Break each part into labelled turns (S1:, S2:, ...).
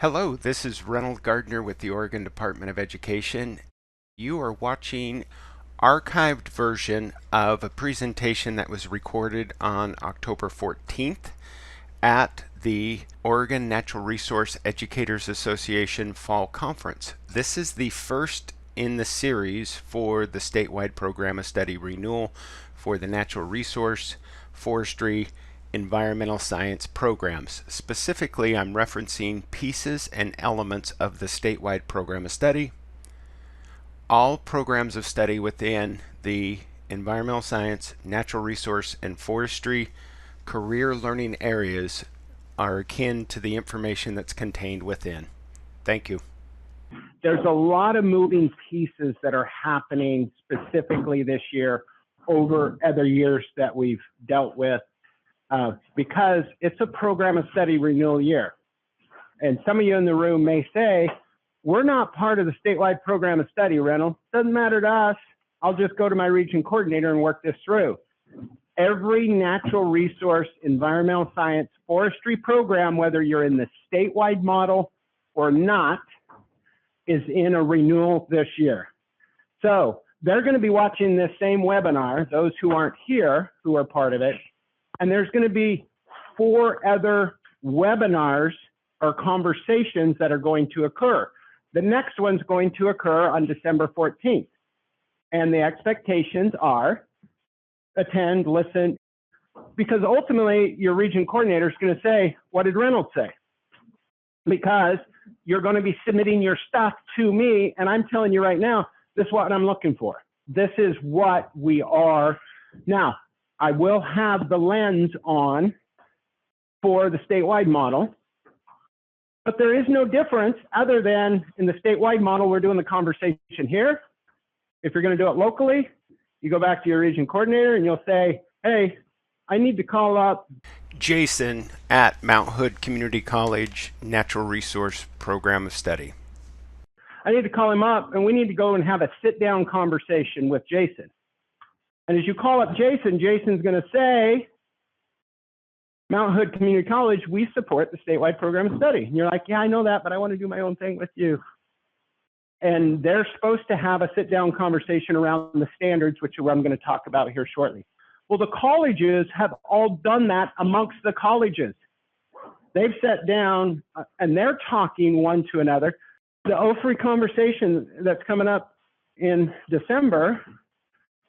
S1: Hello, this is Reynold Gardner with the Oregon Department of Education. You are watching archived version of a presentation that was recorded on October 14th at the Oregon Natural Resource Educators Association Fall Conference. This is the first in the series for the statewide program of study renewal for the natural resource, forestry, environmental science programs. Specifically, I'm referencing pieces and elements of the statewide program of study. All programs of study within the environmental science, natural resource, and forestry career learning areas are akin to the information that's contained within. Thank you.
S2: There's a lot of moving pieces that are happening specifically this year over other years that we've dealt with. Because it's a program of study renewal year. And some of you in the room may say, we're not part of the statewide program of study, Reynolds. Doesn't matter to us. I'll just go to my region coordinator and work this through. Every natural resource, environmental science, forestry program, whether you're in the statewide model or not, is in a renewal this year. So they're going to be watching this same webinar, those who aren't here, who are part of it. And there's going to be 4 other webinars or conversations that are going to occur. The next one's going to occur on December 14th. And the expectations are attend, listen, because ultimately your region coordinator is going to say, what did Reynolds say? Because you're going to be submitting your stuff to me, and I'm telling you right now, this is what I'm looking for. This is what we are. Now, I will have the lens on for the statewide model, but there is no difference other than in the statewide model, we're doing the conversation here. If you're going to do it locally, you go back to your region coordinator and you'll say, hey, I need to call up
S1: Jason at Mount Hood Community College Natural Resource Program of Study.
S2: I need to call him up and we need to go and have a sit-down conversation with Jason. And as you call up Jason, Jason's going to say, Mount Hood Community College, we support the statewide program of study. And you're like, yeah, I know that, but I want to do my own thing with you. And they're supposed to have a sit-down conversation around the standards, which is what I'm going to talk about here shortly. Well, the colleges have all done that amongst the colleges. They've sat down and they're talking one to another. The OFRI conversation that's coming up in December,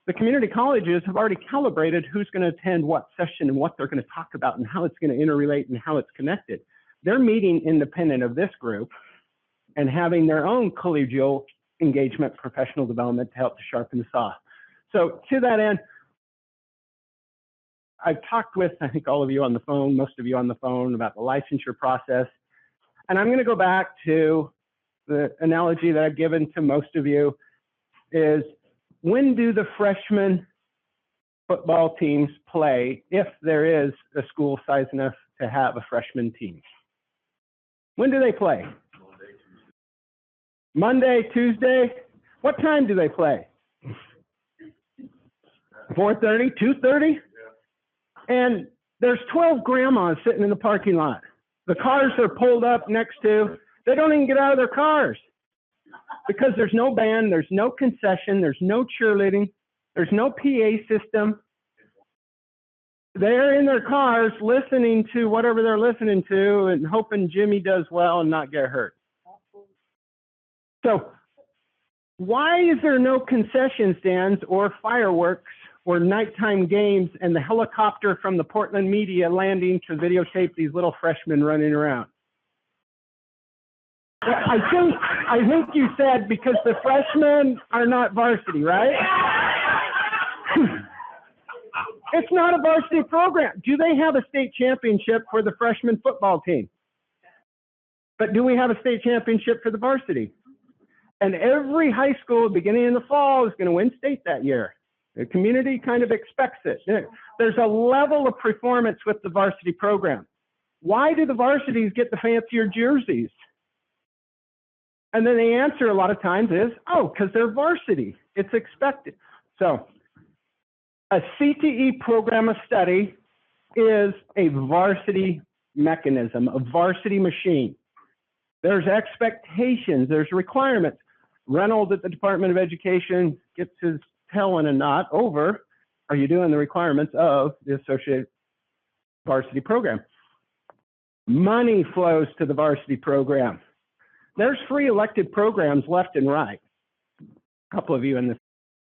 S2: the community colleges have already calibrated who's going to attend what session and what they're going to talk about and how it's going to interrelate and how it's connected. They're meeting independent of this group and having their own collegial engagement, professional development to help to sharpen the saw. So to that end, I've talked with, I think all of you on the phone, most of you on the phone about the licensure process. And I'm going to go back to the analogy that I've given to most of you is, when do the freshman football teams play if there is a school size enough to have a freshman team? When do they play? Monday, Tuesday? What time do they play? 4:30, 2:30? And there's 12 grandmas sitting in the parking lot. The cars are pulled up next to, they don't even get out of their cars. Because there's no band, there's no concession, there's no cheerleading, there's no PA system. They're in their cars listening to whatever they're listening to and hoping Jimmy does well and not get hurt. So why is there no concession stands or fireworks or nighttime games and the helicopter from the Portland media landing to videotape these little freshmen running around? I think you said because the freshmen are not varsity, right? It's not a varsity program. Do they have a state championship for the freshman football team? But do we have a state championship for the varsity? And every high school beginning in the fall is going to win state that year. The community kind of expects it. There's a level of performance with the varsity program. Why do the varsities get the fancier jerseys? And then the answer a lot of times is, oh, because they're varsity. It's expected. So a CTE program of study is a varsity mechanism, a varsity machine. There's expectations, there's requirements. Reynolds at the Department of Education gets his tail in a knot over, are you doing the requirements of the associated varsity program? Money flows to the varsity program. There's free elected programs left and right. A couple of you in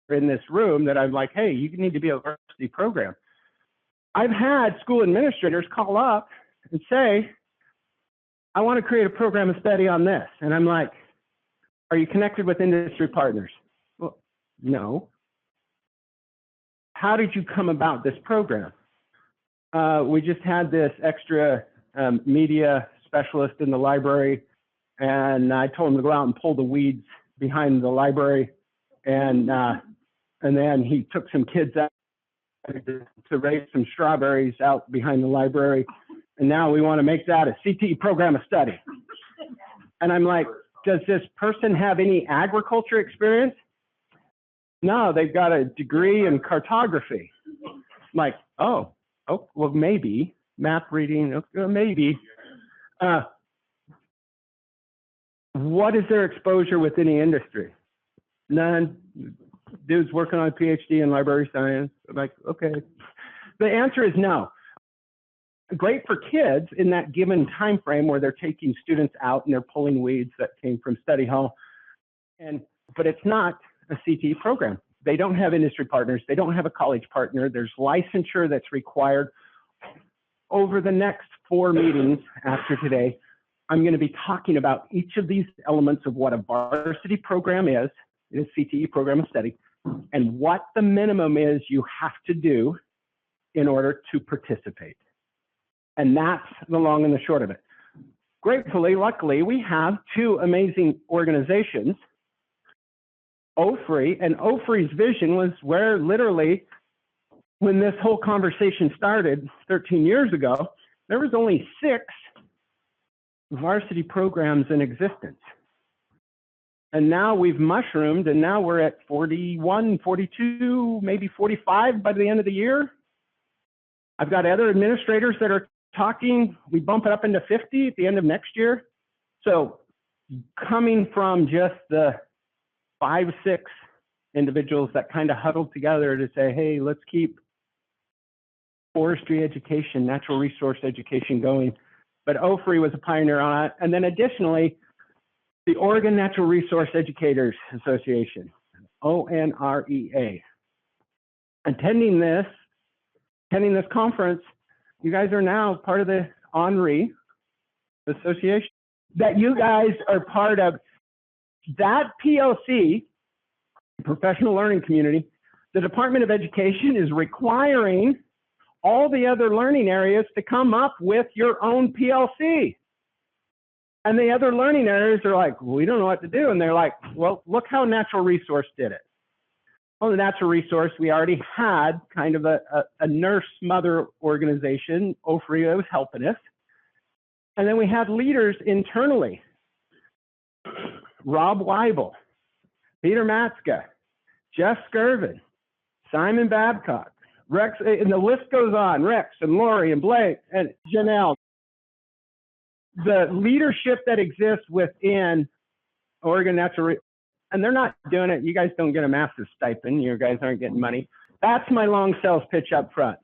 S2: this room that I'm like, hey, you need to be a varsity program. I've had school administrators call up and say, I want to create a program of study on this. And I'm like, are you connected with industry partners? Well, no. How did you come about this program? We just had this extra media specialist in the library, and I told him to go out and pull the weeds behind the library, and then he took some kids out to raise some strawberries out behind the library, and now we want to make that a CTE program of study. And I'm like, does this person have any agriculture experience? No, they've got a degree in cartography. I'm like, oh, well, maybe. Math reading, maybe. What is their exposure within the industry? None. Dude's working on a PhD in library science. I'm like, okay. The answer is no. Great for kids in that given time frame where they're taking students out and they're pulling weeds that came from study hall. But it's not a CTE program. They don't have industry partners. They don't have a college partner. There's licensure that's required. Over the next 4 meetings after today, I'm going to be talking about each of these elements of what a varsity program is, a CTE program of study, and what the minimum is you have to do in order to participate. And that's the long and the short of it. Gratefully, luckily, we have 2 amazing organizations, OFRI, and OFRI's vision was where literally, when this whole conversation started 13 years ago, there was only 6 varsity programs in existence. And now we've mushroomed, and now we're at 41, 42, maybe 45 by the end of the year. I've got other administrators that are talking, we bump it up into 50 at the end of next year. So coming from just the 5, 6 individuals that kind of huddled together to say, hey, let's keep forestry education, natural resource education going. But OFRI was a pioneer on it. And then additionally, the Oregon Natural Resource Educators Association, ONREA. Attending this conference, you guys are now part of the ONREA Association. That you guys are part of that PLC, Professional Learning Community. The Department of Education is requiring all the other learning areas to come up with your own PLC. And the other learning areas are like, well, we don't know what to do. And they're like, well, look how Natural Resource did it. Well, the Natural Resource, we already had kind of a nurse mother organization, OFRI, that was helping us. And then we had leaders internally. Rob Weibel, Peter Matska, Jeff Skirvin, Simon Babcock, Rex, and the list goes on, Rex and Lori and Blake and Janelle. The leadership that exists within Oregon Natural, and they're not doing it. You guys don't get a massive stipend. You guys aren't getting money. That's my long sales pitch up front.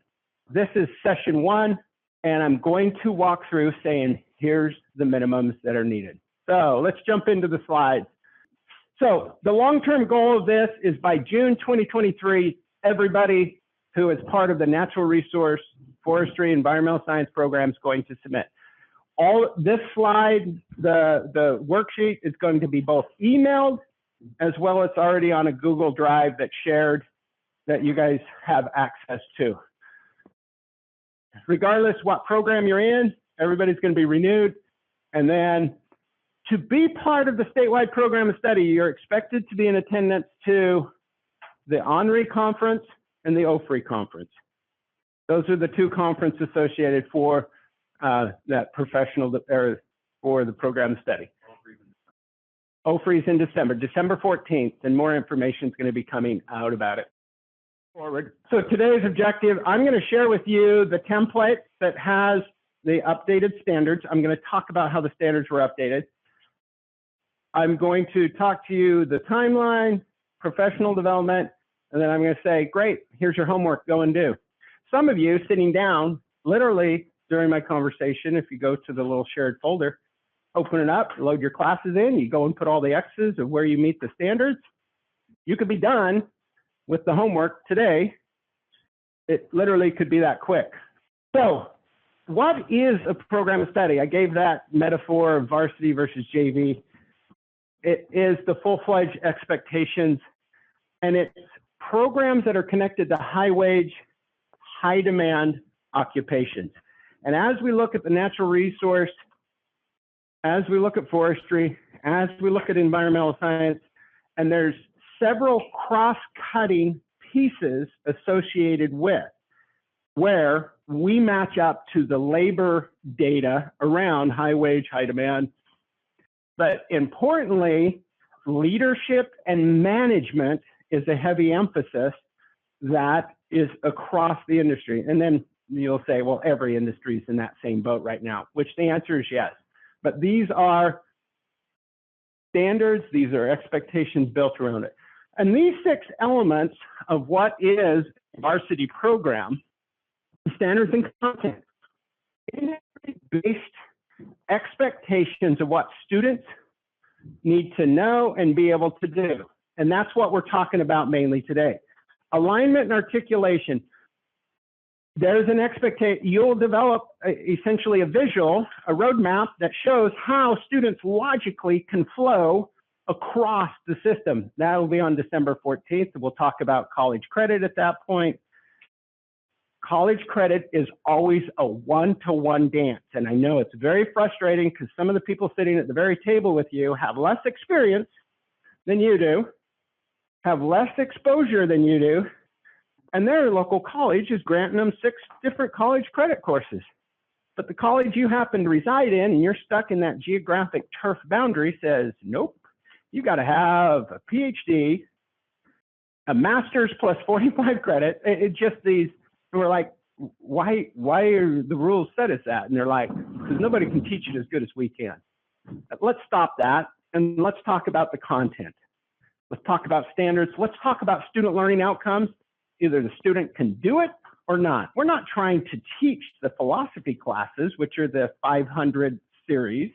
S2: This is session 1, and I'm going to walk through saying, here's the minimums that are needed. So let's jump into the slides. So the long-term goal of this is by June 2023, everybody who is part of the Natural Resource, Forestry, Environmental Science program is going to submit. All this slide, the worksheet is going to be both emailed as well as already on a Google Drive that's shared that you guys have access to. Regardless what program you're in, everybody's going to be renewed. And then to be part of the statewide program of study, you're expected to be in attendance to the ONREA conference and the OFRI conference. Those are the 2 conferences associated for that professional, or for the program study. OFRI is in December 14th, and more information is going to be coming out about it forward. So today's objective, I'm going to share with you the template that has the updated standards. I'm going to talk about how the standards were updated. I'm going to talk to you the timeline, professional development, and then I'm going to say, great, here's your homework, go and do. Some of you sitting down, literally during my conversation, if you go to the little shared folder, open it up, load your classes in, you go and put all the X's of where you meet the standards. You could be done with the homework today. It literally could be that quick. So what is a program of study? I gave that metaphor of varsity versus JV. It is the full-fledged expectations, and it's programs that are connected to high-wage, high-demand occupations. And as we look at the natural resource, as we look at forestry, as we look at environmental science, and there's several cross-cutting pieces associated with where we match up to the labor data around high wage, high demand. But importantly, leadership and management is a heavy emphasis that is across the industry. And then you'll say, well, every industry is in that same boat right now, which the answer is yes. But these are standards, these are expectations built around it. And these 6 elements of what is a varsity program, standards and content, industry-based expectations of what students need to know and be able to do. And that's what we're talking about mainly today. Alignment and articulation. There's an expectation. You'll develop essentially a visual, a roadmap that shows how students logically can flow across the system. That will be on December 14th. We'll talk about college credit at that point. College credit is always a one-to-one dance. And I know it's very frustrating because some of the people sitting at the very table with you have less experience than you do, have less exposure than you do, and their local college is granting them 6 different college credit courses. But the college you happen to reside in and you're stuck in that geographic turf boundary says, nope, you got to have a PhD, a master's plus 45 credit. It just these, we're like, why are the rules set as that? And they're like, because nobody can teach it as good as we can. Let's stop that and let's talk about the content. Let's talk about standards. Let's talk about student learning outcomes. Either the student can do it or not. We're not trying to teach the philosophy classes, which are the 500 series.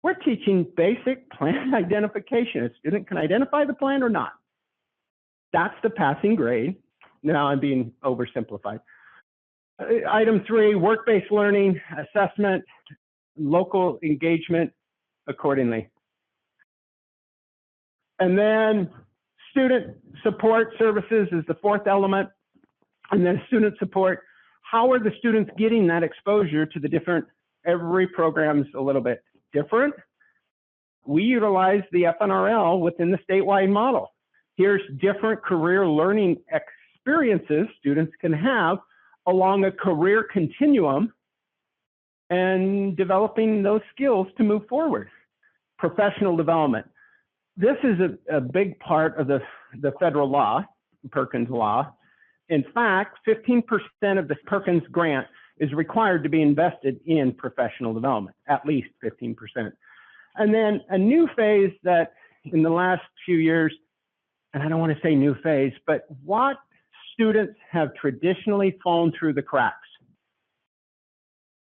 S2: We're teaching basic plan identification. A student can identify the plan or not. That's the passing grade. Now I'm being oversimplified. Item 3, work-based learning, assessment, local engagement accordingly. And then student support services is the 4th element. And then student support. How are the students getting that exposure to the different, every program's a little bit different. We utilize the FNRL within the statewide model. Here's different career learning experiences students can have along a career continuum and developing those skills to move forward. Professional development. This is a big part of the federal law, Perkins law. In fact, 15% of the Perkins grant is required to be invested in professional development, at least 15%. And then a new phase that in the last few years, and I don't want to say new phase, but what students have traditionally fallen through the cracks?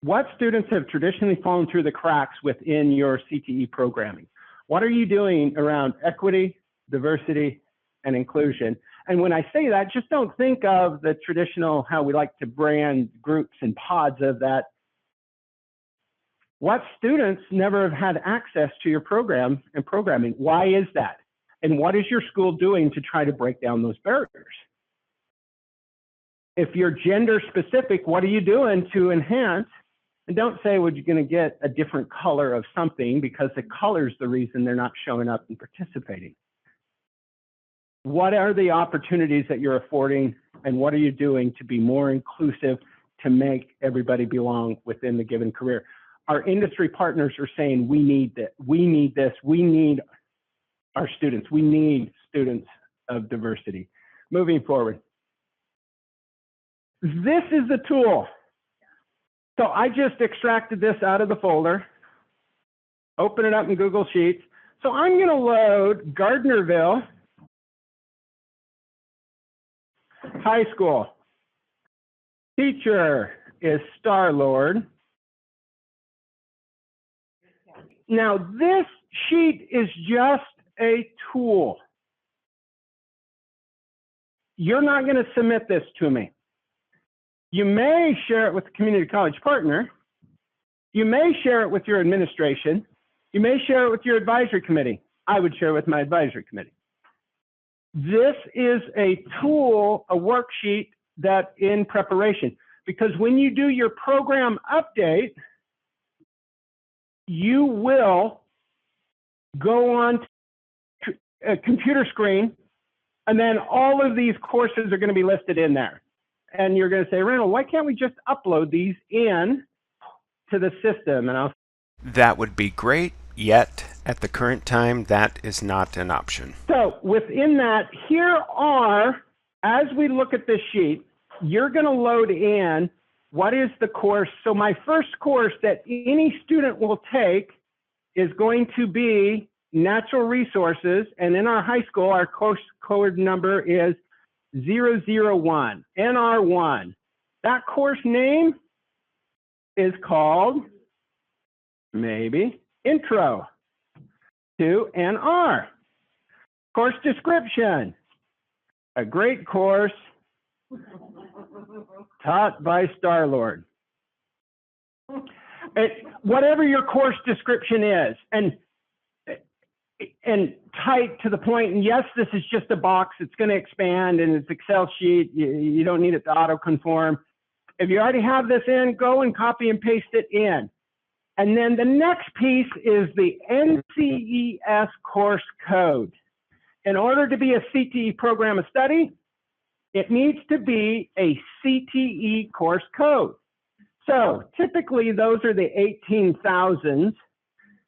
S2: What students have traditionally fallen through the cracks within your CTE programming? What are you doing around equity, diversity, and inclusion? And when I say that, just don't think of the traditional, how we like to brand groups and pods of that. What students never have had access to your program and programming? Why is that? And what is your school doing to try to break down those barriers? If you're gender specific, what are you doing to enhance? And don't say, well, you're going to get a different color of something, because the color's the reason they're not showing up and participating. What are the opportunities that you're affording, and what are you doing to be more inclusive to make everybody belong within the given career? Our industry partners are saying, we need that. We need this. We need our students. We need students of diversity. Moving forward. This is the tool. So I just extracted this out of the folder, open it up in Google Sheets. So I'm going to load Gardnerville High School. Teacher is Star-Lord. Now, this sheet is just a tool. You're not going to submit this to me. You may share it with the community college partner. You may share it with your administration. You may share it with your advisory committee. I would share it with my advisory committee. This is a tool, a worksheet that in preparation, because when you do your program update, you will go on to a computer screen, and then all of these courses are going to be listed in there. And you're going to say, Randall, why can't we just upload these in to the system? And
S1: that would be great, yet at the current time, that is not an option.
S2: So within that, here are, as we look at this sheet, you're going to load in what is the course. So my first course that any student will take is going to be natural resources. And in our high school, our course code number is 001, NR1. That course name is called maybe Intro to NR. Course description, a great course taught by Star-Lord. Whatever your course description is, and tight to the point, and yes, this is just a box, it's going to expand, and it's Excel sheet, you don't need it to auto-conform. If you already have this in, go and copy and paste it in. And then the next piece is the NCES course code. In order to be a CTE program of study, it needs to be a CTE course code. So typically those are the 18,000s.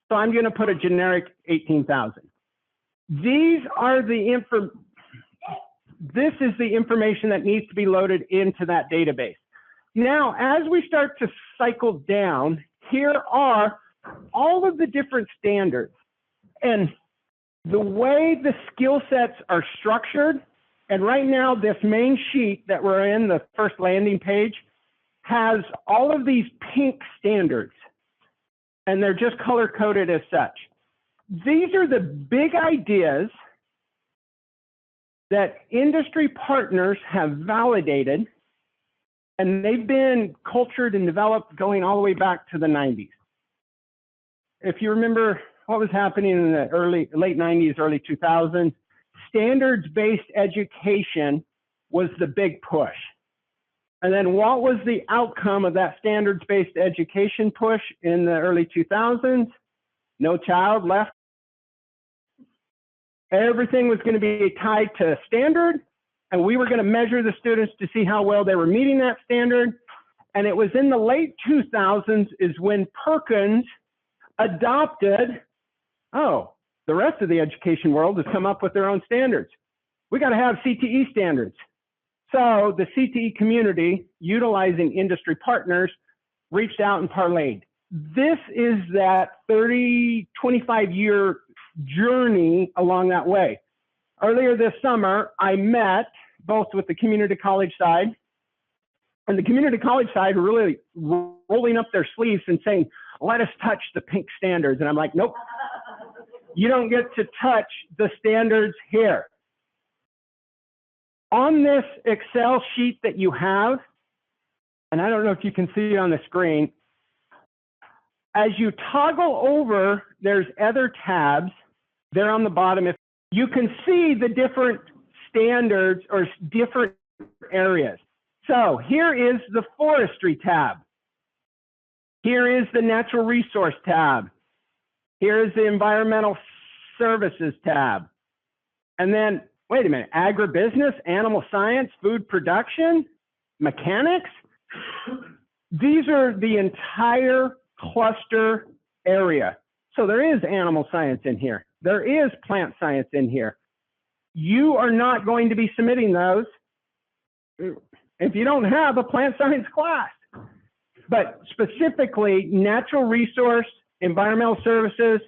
S2: So I'm going to put a generic 18,000. These are this is the information that needs to be loaded into that database. Now, as we start to cycle down, here are all of the different standards. And the way the skill sets are structured, and right now this main sheet that we're in, the first landing page, has all of these pink standards. And they're just color-coded as such. These are the big ideas that industry partners have validated, and they've been cultured and developed going all the way back to the 90s. If you remember what was happening in the late 90s, early 2000s, standards-based education was the big push. And then what was the outcome of that standards-based education push in the early 2000s? No child left. Everything was going to be tied to standard, and we were going to measure the students to see how well they were meeting that standard. And it was in the late 2000s is when Perkins adopted, oh, the rest of the education world has come up with their own standards. We got to have CTE standards. So the CTE community, utilizing industry partners, reached out and parlayed. This is that 25-year journey along that way. Earlier this summer, I met both with the community college side, and the community college side were really rolling up their sleeves and saying, let us touch the pink standards. And I'm like, nope, you don't get to touch the standards here. On this Excel sheet that you have, and I don't know if you can see it on the screen, as you toggle over, there's other tabs there on the bottom. If you can see the different standards or different areas. So here is the Forestry tab. Here is the Natural Resource tab. Here is the Environmental Services tab. And then, wait a minute, agribusiness, animal science, food production, mechanics. These are the entire cluster area. So there is animal science in here. There is plant science in here. You are not going to be submitting those if you don't have a plant science class. But specifically, natural resource, environmental services,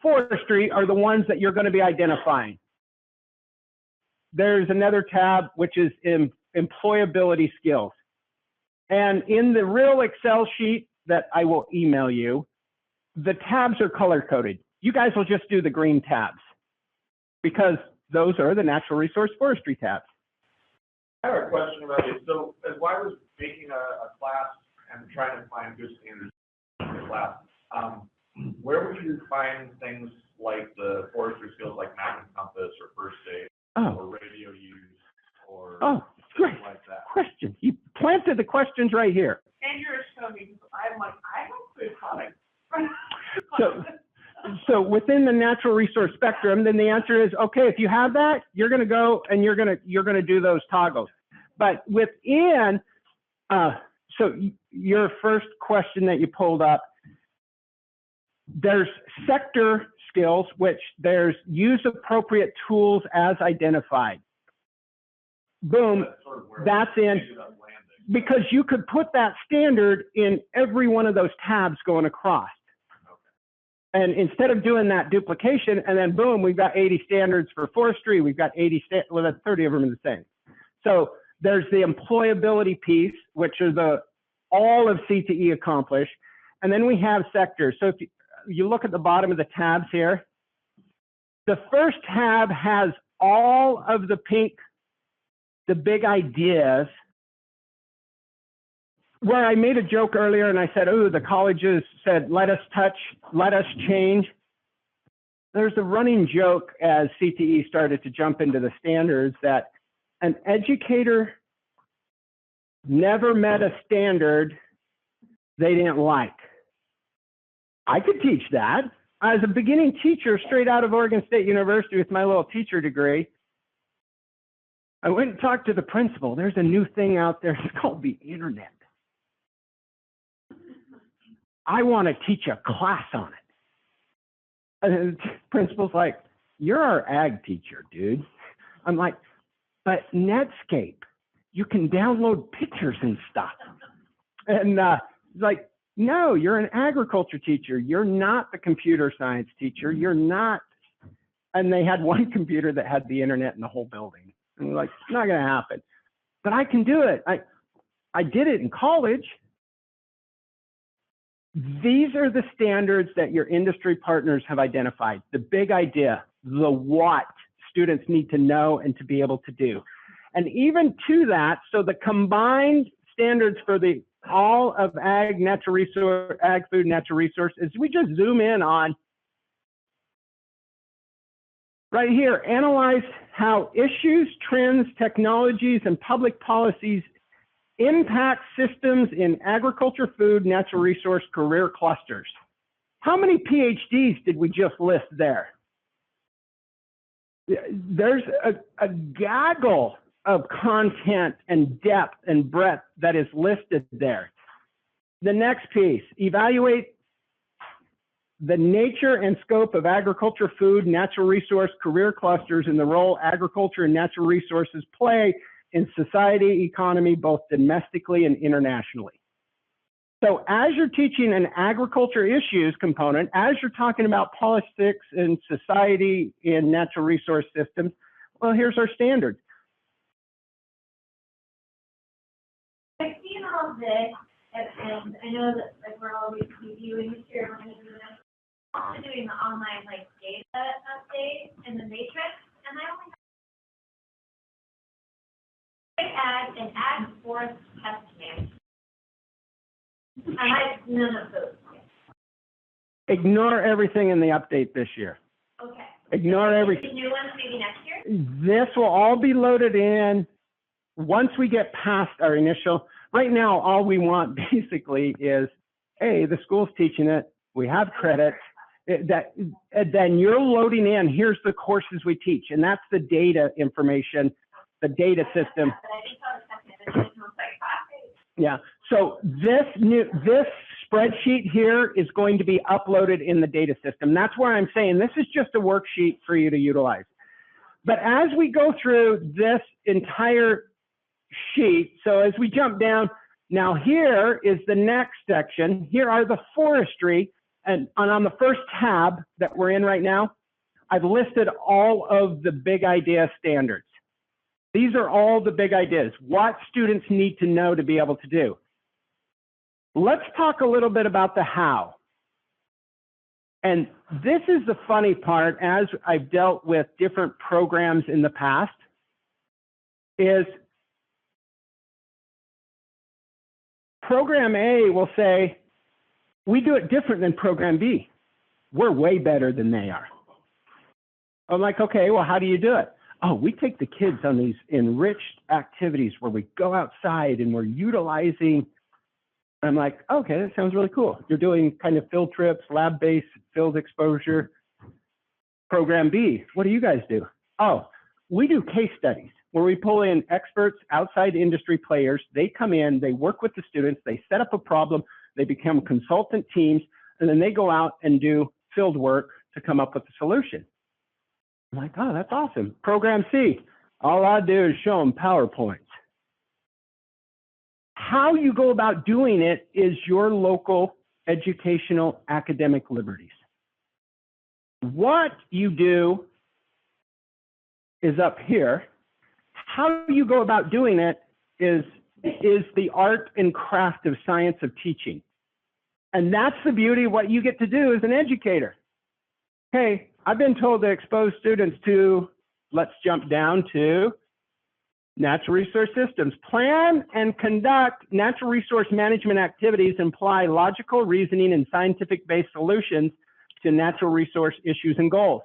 S2: forestry are the ones that you're going to be identifying. There's another tab, which is employability skills. And in the real Excel sheet that I will email you, the tabs are color-coded. You guys will just do the green tabs because those are the natural resource forestry tabs.
S3: I have a question about it. So as I was making a class and trying to find good standards in the class, where would you find things like the forestry skills like map and compass or first aid or radio use or things like that?
S2: Question. You planted the questions right here.
S4: And you're showing me, I'm like, I have good product.
S2: So within the natural resource spectrum, then the answer is, okay, if you have that, you're going to go and you're going to do those toggles. But within, so your first question that you pulled up, there's sector skills, which there's use appropriate tools as identified. Boom, that's in, because you could put that standard in every one of those tabs going across. And instead of doing that duplication, and then boom, we've got 80 standards for forestry, we've got 30 of them in the same. So there's the employability piece, which are all of CTE accomplished. And then we have sectors. So if you look at the bottom of the tabs here, the first tab has all of the pink, the big ideas, where I made a joke earlier and I said, oh, the colleges said, let us touch, let us change. There's a running joke as CTE started to jump into the standards that an educator never met a standard they didn't like. I could teach that. As a beginning teacher straight out of Oregon State University with my little teacher degree, I went and talked to the principal. There's a new thing out there. It's called the internet. I want to teach a class on it. And the principal's like, you're our ag teacher, dude. I'm like, but Netscape, you can download pictures and stuff. And he's like, no, you're an agriculture teacher. You're not the computer science teacher. You're not. And they had one computer that had the internet in the whole building. And we're like, it's not going to happen. But I can do it. I did it in college. These are the standards that your industry partners have identified. The big idea, the what students need to know and to be able to do. And even to that, so the combined standards for all of ag, natural resource, ag food, natural resources, we just zoom in on right here, analyze how issues, trends, technologies, and public policies impact systems in agriculture, food, natural resource, career clusters. How many PhDs did we just list there? There's a gaggle of content and depth and breadth that is listed there. The next piece, evaluate the nature and scope of agriculture, food, natural resource, career clusters, and the role agriculture and natural resources play in society, economy, both domestically and internationally. So as you're teaching an agriculture issues component, as you're talking about politics and society in natural resource systems, well, here's our standards.
S5: I've seen all of this, and I know that like we're always reviewing material, we're going to do this. I'm also doing the online like data update in the matrix, and I only have an ag forest test management. I have none of those.
S2: Ignore everything in the update this year.
S5: Okay.
S2: Ignore everything.
S5: New ones maybe next year?
S2: This will all be loaded in once we get past our initial. Right now, all we want basically is, hey, the school's teaching it. We have credits. Then you're loading in, here's the courses we teach. And that's the data information, the data system. Yeah, so this spreadsheet here is going to be uploaded in the data system. That's where I'm saying this is just a worksheet for you to utilize. But as we go through this entire sheet, so as we jump down, now here is the next section. Here are the forestry, and on the first tab that we're in right now, I've listed all of the big idea standards. These are all the big ideas, what students need to know to be able to do. Let's talk a little bit about the how. And this is the funny part, as I've dealt with different programs in the past, is program A will say, we do it different than program B. We're way better than they are. I'm like, okay, well, how do you do it? Oh, we take the kids on these enriched activities where we go outside and we're utilizing. I'm like, okay, that sounds really cool. You're doing kind of field trips, lab-based field exposure. Program B, what do you guys do? Oh, we do case studies where we pull in experts, outside industry players. They come in, they work with the students, they set up a problem, they become consultant teams, and then they go out and do field work to come up with a solution. I'm like, oh, that's awesome. Program C, all I do is show them PowerPoints. How you go about doing it is your local educational academic liberties. What you do is up here. How you go about doing it is the art and craft of science of teaching. And that's the beauty of what you get to do as an educator. Hey, I've been told to expose students to, let's jump down to natural resource systems. Plan and conduct natural resource management activities imply logical reasoning and scientific-based solutions to natural resource issues and goals.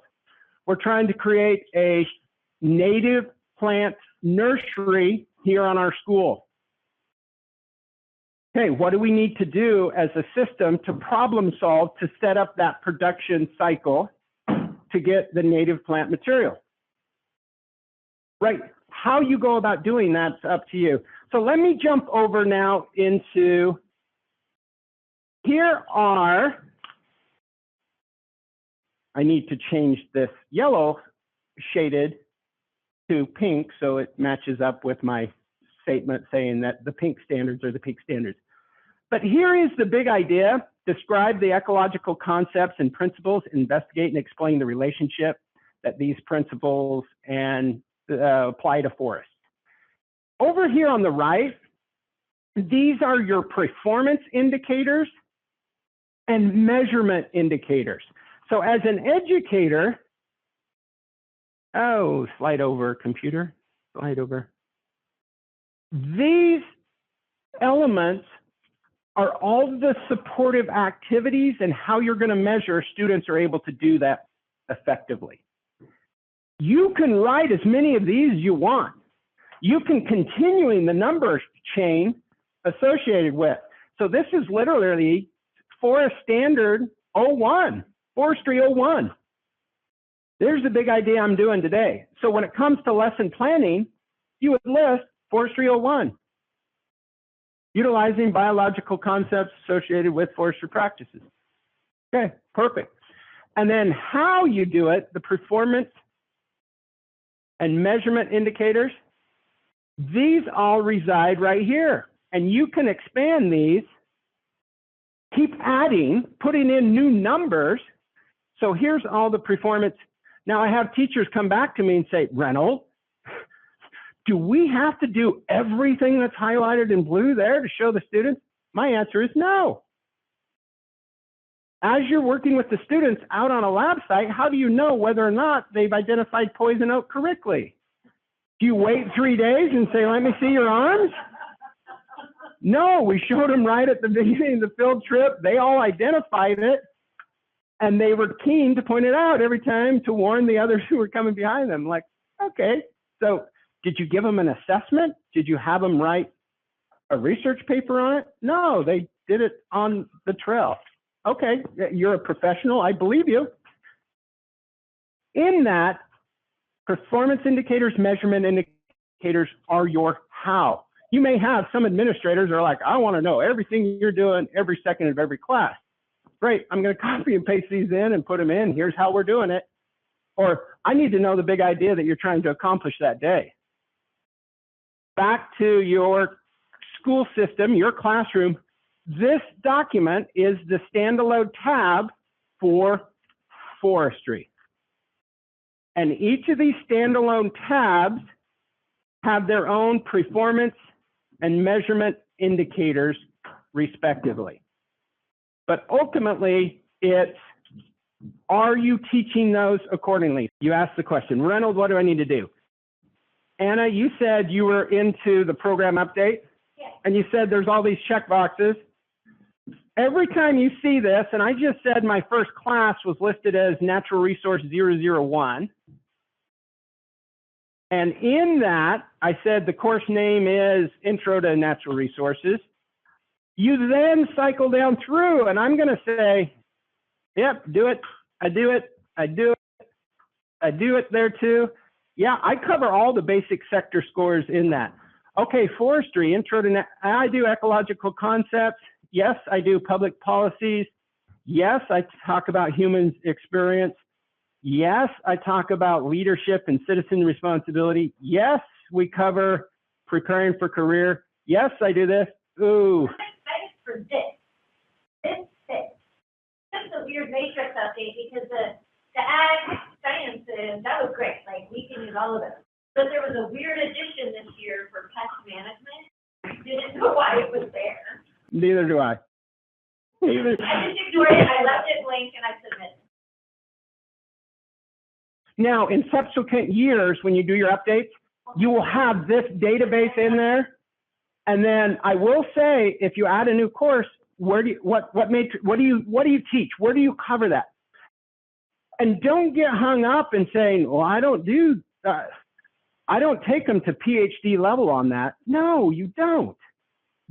S2: We're trying to create a native plant nursery here on our school. Okay, what do we need to do as a system to problem solve to set up that production cycle to get the native plant material? Right, how you go about doing that's up to you. So let me jump over now into, here are, I need to change this yellow shaded to pink so it matches up with my statement saying that the pink standards are the peak standards. But here is the big idea. Describe the ecological concepts and principles, investigate and explain the relationship that these principles and apply to forests. Over here on the right, these are your performance indicators and measurement indicators. So as an educator, oh, slide over, computer, slide over. These elements are all the supportive activities and how you're going to measure students are able to do that effectively. You can write as many of these as you want. You can continuing the number chain associated with. So this is literally Forest Standard 01, Forestry 01. There's the big idea I'm doing today. So when it comes to lesson planning, you would list Forestry 01, utilizing biological concepts associated with forestry practices. Okay, perfect. And then how you do it, the performance and measurement indicators, these all reside right here. And you can expand these, keep adding, putting in new numbers. So here's all the performance. Now I have teachers come back to me and say, Reynolds, do we have to do everything that's highlighted in blue there to show the students? My answer is no. As you're working with the students out on a lab site, how do you know whether or not they've identified poison oak correctly? Do you wait 3 days and say, let me see your arms? No, we showed them right at the beginning of the field trip. They all identified it, and they were keen to point it out every time to warn the others who were coming behind them. Like, okay, so did you give them an assessment? Did you have them write a research paper on it? No, they did it on the trail. Okay, you're a professional, I believe you. In that, performance indicators, measurement indicators are your how. You may have some administrators who are like, I want to know everything you're doing every second of every class. Great, I'm going to copy and paste these in and put them in. Here's how we're doing it. Or I need to know the big idea that you're trying to accomplish that day. Back to your school system, your classroom, This document is the standalone tab for forestry. And each of these standalone tabs have their own performance and measurement indicators, respectively. But ultimately, it's, are you teaching those accordingly? You asked the question, Reynolds, what do I need to do? Anna, you said you were into the program update, and you said there's all these check boxes. Every time you see this, and I just said my first class was listed as Natural Resource 001, and in that, I said the course name is Intro to Natural Resources. You then cycle down through, and I'm going to say, yep, do it, I do it, I do it, I do it there too. Yeah, I cover all the basic sector scores in that. Okay, forestry, intro to, I do ecological concepts. Yes, I do public policies. Yes, I talk about human experience. Yes, I talk about leadership and citizen responsibility. Yes, we cover preparing for career. Yes, I do this. Ooh.
S5: I'm excited for this. Just a weird matrix update because the ag sciences, that was great. Like, we can use all of it. But there was a weird addition this year for pest management. I didn't know why it was there.
S2: Neither do I. Neither.
S5: I just ignored it. I left it blank and I submitted.
S2: Now, in subsequent years, when you do your updates, you will have this database in there. And then I will say, if you add a new course, where do you, what do you teach? Where do you cover that? And don't get hung up in saying, well, I don't take them to PhD level on that. No, you don't.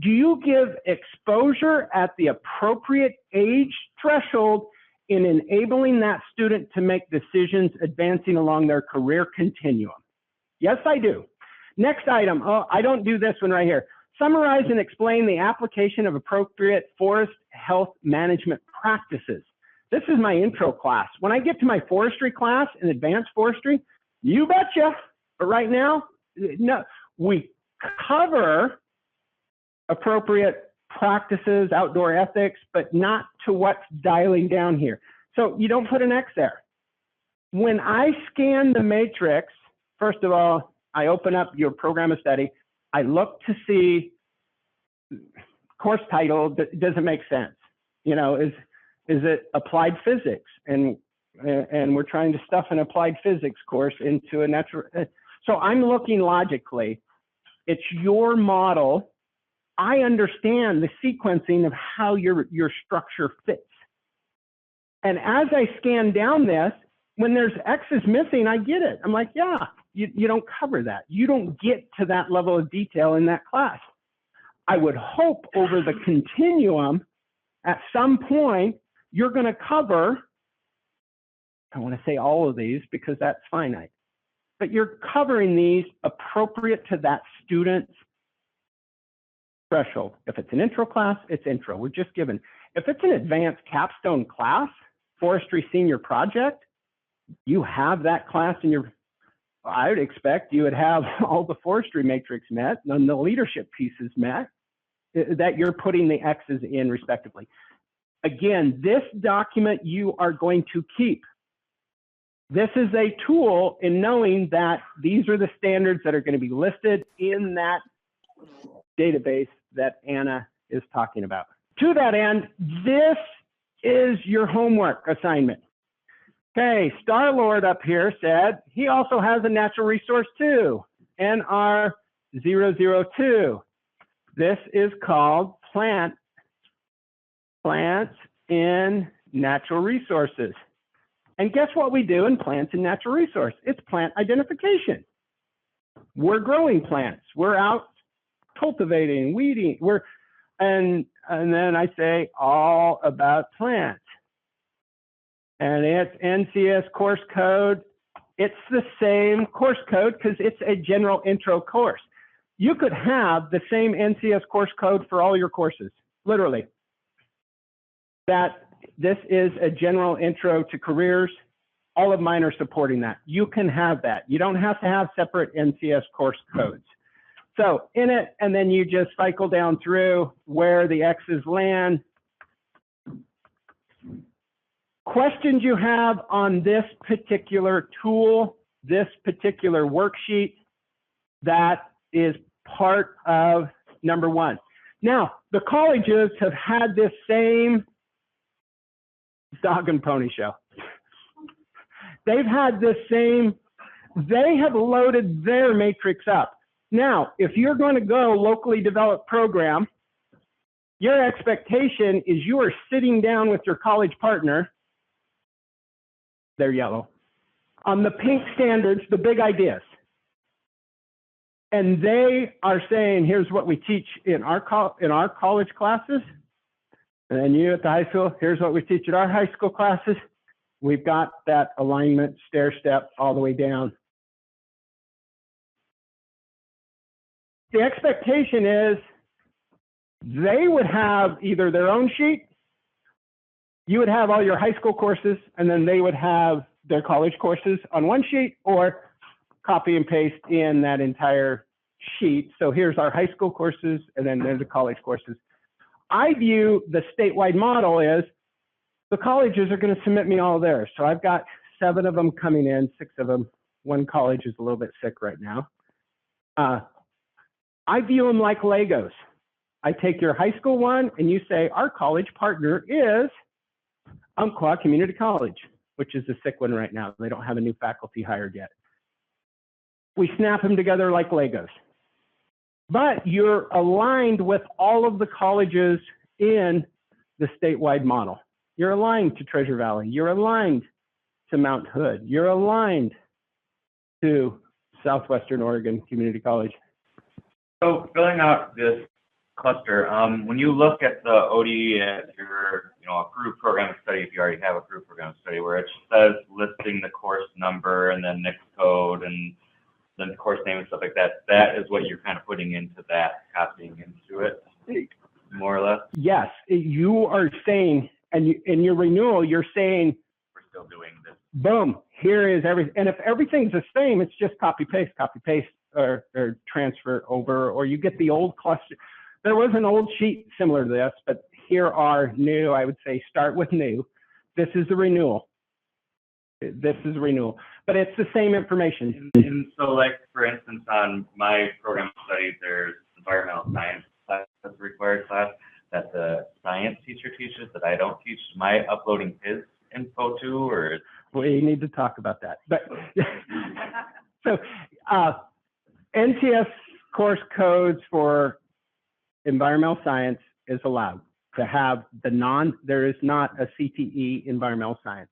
S2: Do you give exposure at the appropriate age threshold in enabling that student to make decisions advancing along their career continuum? Yes, I do. Next item. Oh, I don't do this one right here. Summarize and explain the application of appropriate forest health management practices. This is my intro class. When I get to my forestry class in advanced forestry, you betcha. But right now, no, we cover appropriate practices, outdoor ethics, but not to what's dialing down here. So you don't put an X there. When I scan the matrix, first of all, I open up your program of study. I look to see course title, does it make sense? You know, is it applied physics? And we're trying to stuff an applied physics course into a natural. So I'm looking logically. It's your model. I understand the sequencing of how your structure fits. And as I scan down this, when there's X's missing, I get it. I'm like, yeah, you don't cover that. You don't get to that level of detail in that class. I would hope over the continuum, at some point, you're going to cover, I want to say all of these because that's finite, but you're covering these appropriate to that student's threshold. If it's an intro class, it's intro. We're just given. If it's an advanced capstone class, forestry senior project, you have that class in your, I would expect you would have all the forestry matrix met and the leadership pieces met, that you're putting the X's in respectively. Again, this document you are going to keep. This is a tool in knowing that these are the standards that are going to be listed in that database that Anna is talking about. To that end, this is your homework assignment. Okay, Star-Lord up here said he also has a natural resource too, NR 002. This is called Plants in Natural Resources. And guess what we do in Plants in Natural Resource? It's plant identification. We're growing plants. We're out cultivating, weeding. And then I say all about plants. And it's NCS course code. It's the same course code because it's a general intro course. You could have the same NCS course code for all your courses, literally. That this is a general intro to careers. All of mine are supporting that. You can have that. You don't have to have separate NCS course codes. So in it, and then you just cycle down through where the X's land. Questions you have on this particular tool, this particular worksheet, that is part of number one. Now, the colleges have had this same dog and pony show. They've had this same, they have loaded their matrix up. Now, if you're going to go locally developed program, your expectation is you are sitting down with your college partner, they're yellow, on the pink standards, the big ideas. And they are saying, here's what we teach in our college classes. And then you at the high school, here's what we teach at our high school classes. We've got that alignment stair step all the way down. The expectation is they would have either their own sheet, you would have all your high school courses, and then they would have their college courses on one sheet, or copy and paste in that entire sheet. So here's our high school courses, and then there's the college courses. I view the statewide model as the colleges are going to submit me all theirs. So I've got 7 of them coming in, 6 of them. One college is a little bit sick right now. I view them like Legos. I take your high school one and you say, our college partner is Umpqua Community College, which is a sick one right now. They don't have a new faculty hired yet. We snap them together like Legos. But you're aligned with all of the colleges in the statewide model. You're aligned to Treasure Valley. You're aligned to Mount Hood. You're aligned to Southwestern Oregon Community College.
S6: So filling out this cluster, when you look at the OD as your, approved program of study, if you already have approved program of study, where it says listing the course number and then next code and then the course name and stuff like that, that is what you're kind of putting into that, copying into it, more or less?
S2: Yes, you are saying, and in your renewal, you're saying,
S6: we're still doing this.
S2: Boom, here is everything. And if everything's the same, it's just copy, paste, or transfer over, or you get the old cluster. There was an old sheet similar to this, but here are new. I would say start with new. This is the renewal. This is a renewal, but it's the same information.
S6: And so, like, for instance, on my program of study, there's environmental science class that's a required class that the science teacher teaches that I don't teach. Am I uploading his info to, or?
S2: We need to talk about that. But so NCS course codes for environmental science is allowed to have there is not a CTE environmental science,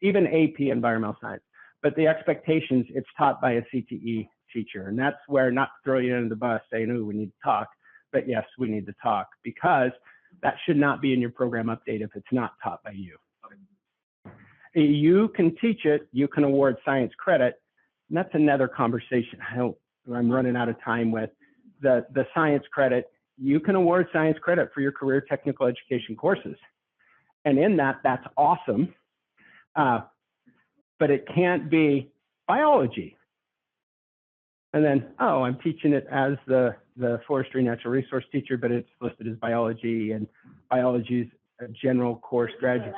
S2: even AP environmental science, but the expectations, it's taught by a CTE teacher. And that's where, not to throw you under the bus saying, oh, we need to talk, but yes, we need to talk, because that should not be in your program update if it's not taught by you. You can teach it, you can award science credit, and that's another conversation I'm running out of time with. The science credit, you can award science credit for your career technical education courses. And in that, that's awesome. But it can't be biology. And then, oh, I'm teaching it as the forestry natural resource teacher, but it's listed as biology, and biology is a general course graduate.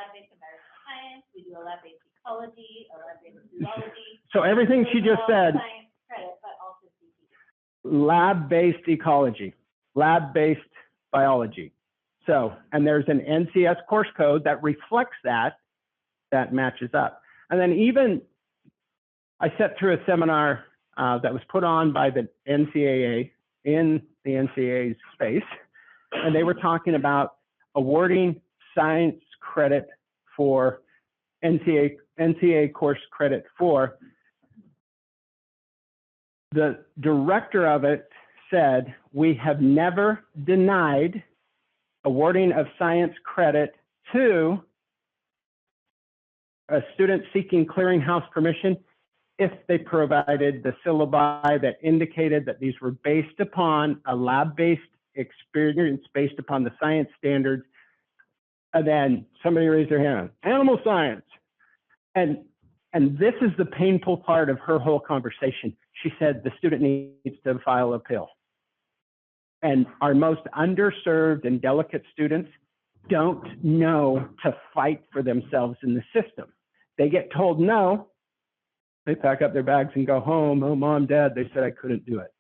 S5: We do a lab-based ecology, a lab-based zoology.
S2: So everything she just said,
S5: Science credit, but also CTE.
S2: lab-based ecology, lab-based biology. So, and there's an NCS course code that reflects that matches up. And then even, I sat through a seminar that was put on by the NCAA in the NCAA's space, and they were talking about awarding science credit for NCAA course credit for. The director of it said, we have never denied awarding of science credit to a student seeking clearinghouse permission if they provided the syllabi that indicated that these were based upon a lab-based experience, based upon the science standards. And then somebody raised their hand, animal science. And this is the painful part of her whole conversation. She said the student needs to file an appeal. And our most underserved and delicate students don't know to fight for themselves in the system. They get told no, they pack up their bags and go home. Oh, mom, dad, they said I couldn't do it.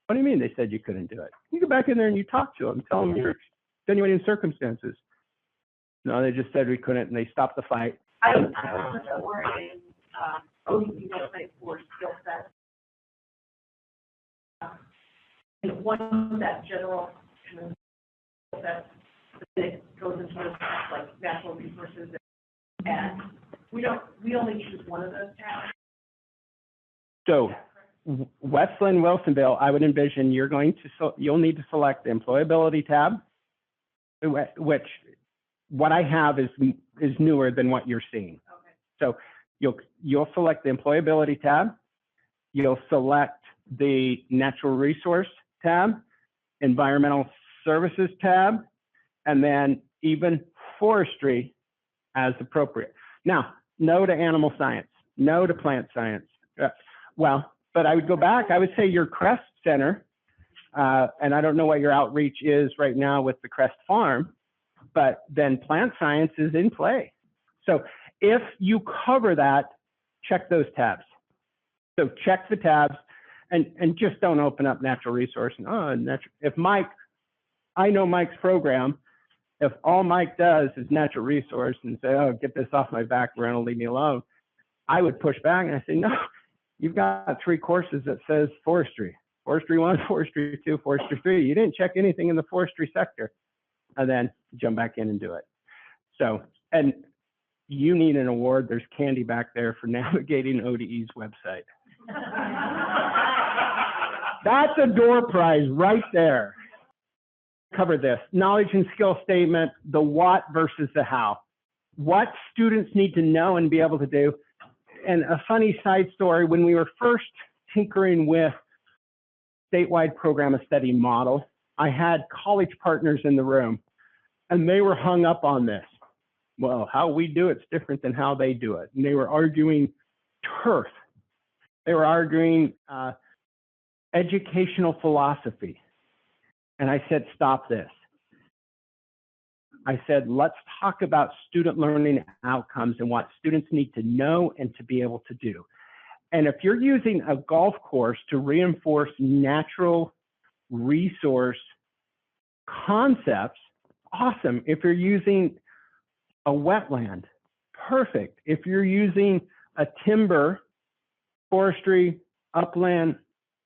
S2: What do you mean they said you couldn't do it? You go back in there and you talk to them, tell them your extenuating circumstances. No, they just said we couldn't, and they stopped the fight.
S4: I was worried, ODC website for skill sets. One that general kind of skill set that goes into those like natural resources, and we only choose one of those tabs.
S2: So Westland, Wilsonville, I would envision you'll need to select the employability tab, which what I have is newer than what you're seeing.
S4: Okay.
S2: So you'll select the employability tab, you'll select the natural resource tab, environmental services tab, and then even forestry as appropriate. Now, no to animal science, no to plant science. But I would go back, I would say your CREST Center, and I don't know what your outreach is right now with the CREST Farm, but then plant science is in play. So if you cover that, check those tabs. So check the tabs and just don't open up natural resource. If Mike, I know Mike's program, if all Mike does is natural resource and say, oh, get this off my back, Reynolds, leave me alone, I would push back and I say, no, you've got 3 courses that says forestry. Forestry 1, Forestry 2, Forestry 3. You didn't check anything in the forestry sector. And then jump back in and do it. So, and you need an award. There's candy back there for navigating ODE's website. That's a door prize right there. Cover this. Knowledge and skill statement, the what versus the how. What students need to know and be able to do. And a funny side story, when we were first tinkering with statewide program of study model, I had college partners in the room, and they were hung up on this. Well, how we do it's different than how they do it. And they were arguing turf. They were arguing educational philosophy. And I said, stop this. I said, let's talk about student learning outcomes and what students need to know and to be able to do. And if you're using a golf course to reinforce natural resource concepts, awesome. If you're using a wetland, perfect. If you're using a timber, forestry, upland,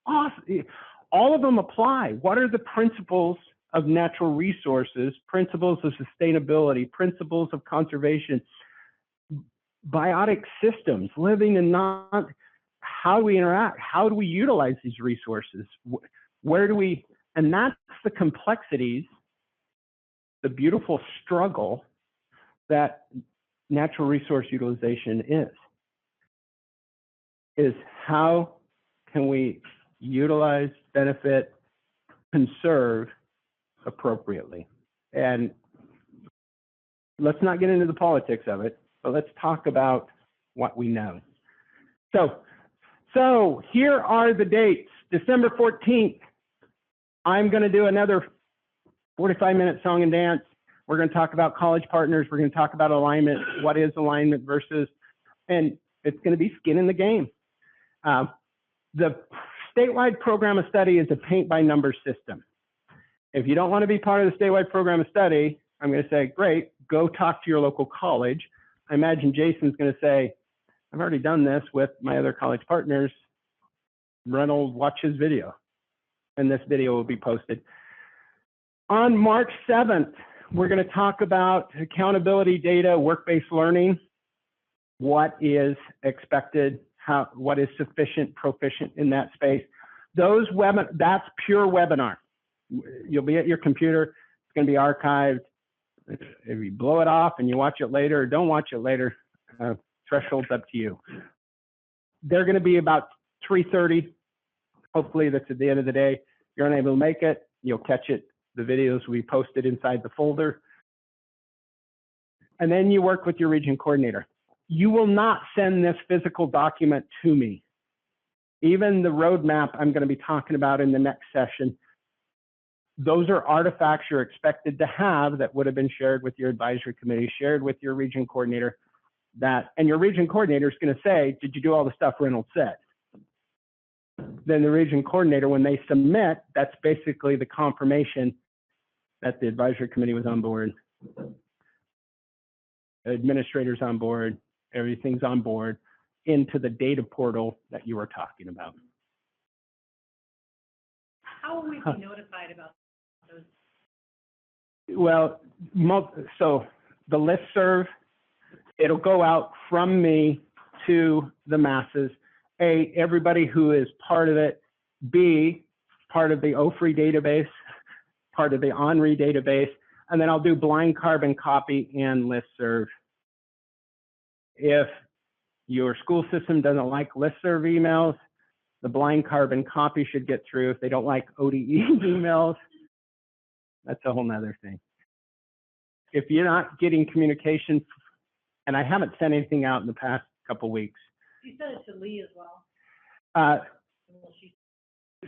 S2: awesome. All of them apply. What are the principles of natural resources, principles of sustainability, principles of conservation, biotic systems, living and not, how do we interact? How do we utilize these resources? Where do we, and that's the complexities, the beautiful struggle that natural resource utilization is how can we utilize, benefit, conserve appropriately. And let's not get into the politics of it, but let's talk about what we know. So here are the dates. December 14th, I'm going to do another 45-minute song and dance. We're going to talk about college partners. We're going to talk about alignment. What is alignment versus, and it's going to be skin in the game. The statewide program of study is a paint by numbers system. If you don't want to be part of the statewide program of study, I'm going to say, great, go talk to your local college. I imagine Jason's going to say, I've already done this with my other college partners. Reynolds, watch his video. And this video will be posted. On March 7th, we're going to talk about accountability data, work-based learning, what is expected, what is sufficient, proficient in that space. That's pure webinar. You'll be at your computer. It's going to be archived. If you blow it off and you watch it later or don't watch it later, threshold's up to you. They're going to be about 3:30. Hopefully that's at the end of the day. If you're unable to make it, you'll catch it. The videos we posted inside the folder. And then you work with your region coordinator. You will not send this physical document to me. Even the roadmap I'm going to be talking about in the next session, those are artifacts you're expected to have that would have been shared with your advisory committee, shared with your region coordinator, and your region coordinator is going to say, did you do all the stuff Reynolds said? Then the region coordinator, when they submit, that's basically the confirmation that the advisory committee was on board, administrators on board, everything's on board into the data portal that you were talking about.
S4: How will we be notified about those?
S2: Well, so the listserv, it'll go out from me to the masses. A, everybody who is part of it. B, part of the OFRI database, part of the ONRI database, and then I'll do blind carbon copy and listserv. If your school system doesn't like listserv emails, the blind carbon copy should get through. If they don't like ODE emails, that's a whole nother thing. If you're not getting communication, and I haven't sent anything out in the past couple weeks.
S4: You sent it to Lee as well.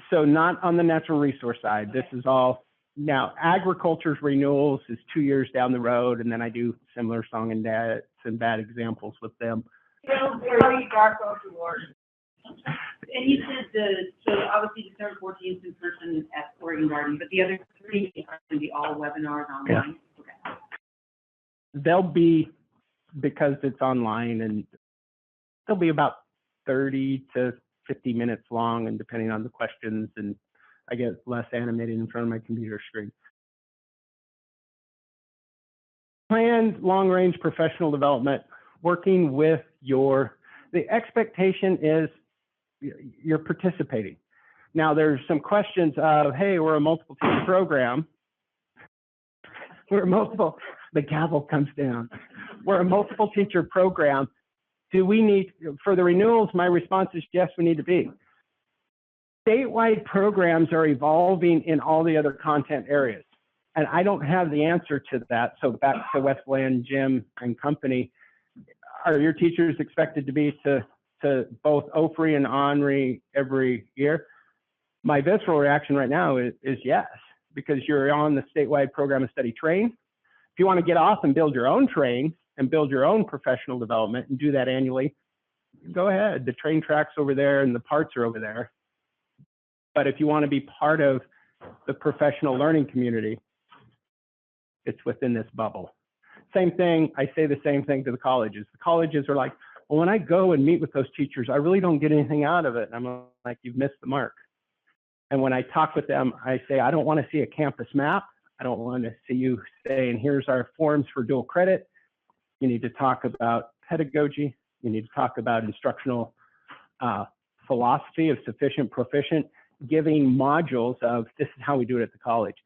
S2: So not on the natural resource side. Okay. This is all, now agriculture's renewals is 2 years down the road, and then I do similar song and dance and bad examples with them.
S4: And you said so obviously December 14th in person at Oregon Garden, but the other 3 are going to be all webinars online?
S2: Yeah.
S4: Okay.
S2: They'll be, because it's online, and they'll be about 30 to 50 minutes long, and depending on the questions, and I get less animated in front of my computer screen. Planned long-range professional development, working with the expectation is you're participating. Now there's some questions of, hey, we're a multiple teacher program. The gavel comes down. We're a multiple teacher program. Do we need, for the renewals, my response is yes, we need to be. Statewide programs are evolving in all the other content areas. And I don't have the answer to that. So back to Westland, Jim, and company, are your teachers expected to be to both OFRI and ONRI every year? My visceral reaction right now is yes, because you're on the statewide program of study train. If you want to get off and build your own train and build your own professional development and do that annually, go ahead. The train tracks over there and the parts are over there. But if you want to be part of the professional learning community, it's within this bubble. Same thing, I say the same thing to the colleges. The colleges are like, well, when I go and meet with those teachers, I really don't get anything out of it. And I'm like, you've missed the mark. And when I talk with them, I say, I don't want to see a campus map. I don't want to see you saying, here's our forms for dual credit. You need to talk about pedagogy. You need to talk about instructional philosophy of sufficient, proficient, giving modules of this is how we do it at the college.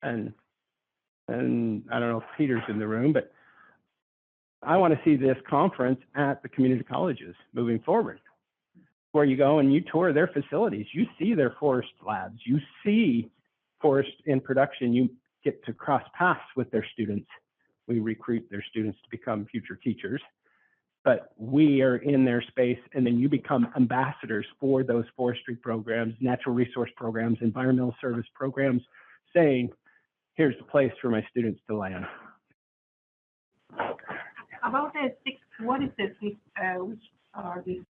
S2: And I don't know if Peter's in the room, but I want to see this conference at the community colleges moving forward, where you go and you tour their facilities. You see their forest labs. You see forest in production. You get to cross paths with their students. We recruit their students to become future teachers, but we are in their space, and then you become ambassadors for those forestry programs, natural resource programs, environmental service programs, saying, here's the place for my students to land.
S4: About the 6, what is this? Which are these?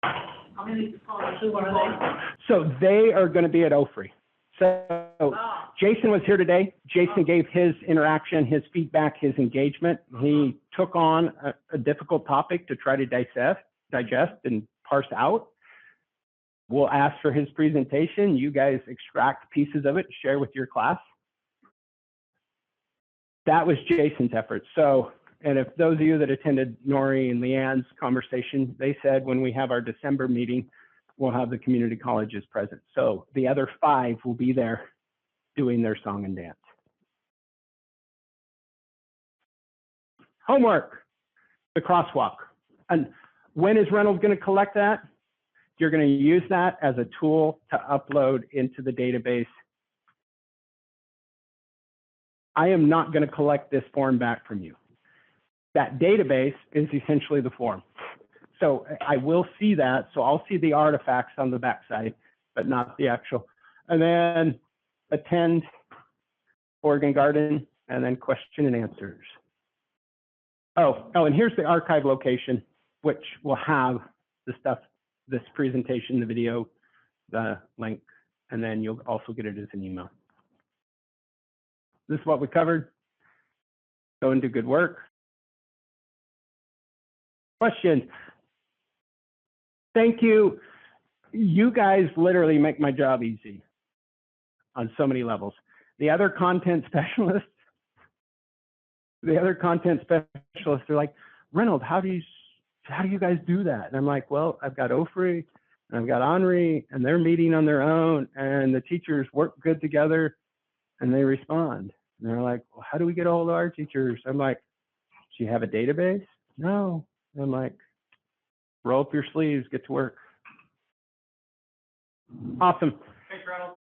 S4: How many colleges are they?
S2: So they are going to be at OFRI. So Jason was here today. Jason gave his interaction, his feedback, his engagement. He took on a difficult topic to try to digest and parse out. We'll ask for his presentation. You guys extract pieces of it, share with your class. That was Jason's effort. So, and if those of you that attended Nori and Leanne's conversation, they said when we have our December meeting, we'll have the community colleges present. So the other 5 will be there doing their song and dance. Homework, the crosswalk. And when is Reynolds going to collect that? You're going to use that as a tool to upload into the database. I am not going to collect this form back from you. That database is essentially the form. So I will see that. So I'll see the artifacts on the backside, but not the actual. And then attend Oregon Garden, and then question and answers. Oh, and here's the archive location, which will have the stuff, this presentation, the video, the link, and then you'll also get it as an email. This is what we covered. Go and do good work. Questions? Thank you. You guys literally make my job easy on so many levels. The other content specialists are like, Reynolds, how do you guys do that? And I'm like, well, I've got Ofri and I've got Henri, and they're meeting on their own, and the teachers work good together and they respond. And they're like, well, how do we get all of our teachers? I'm like, do you have a database? No. I'm like, roll up your sleeves, get to work. Awesome.
S3: Thanks, Ronald.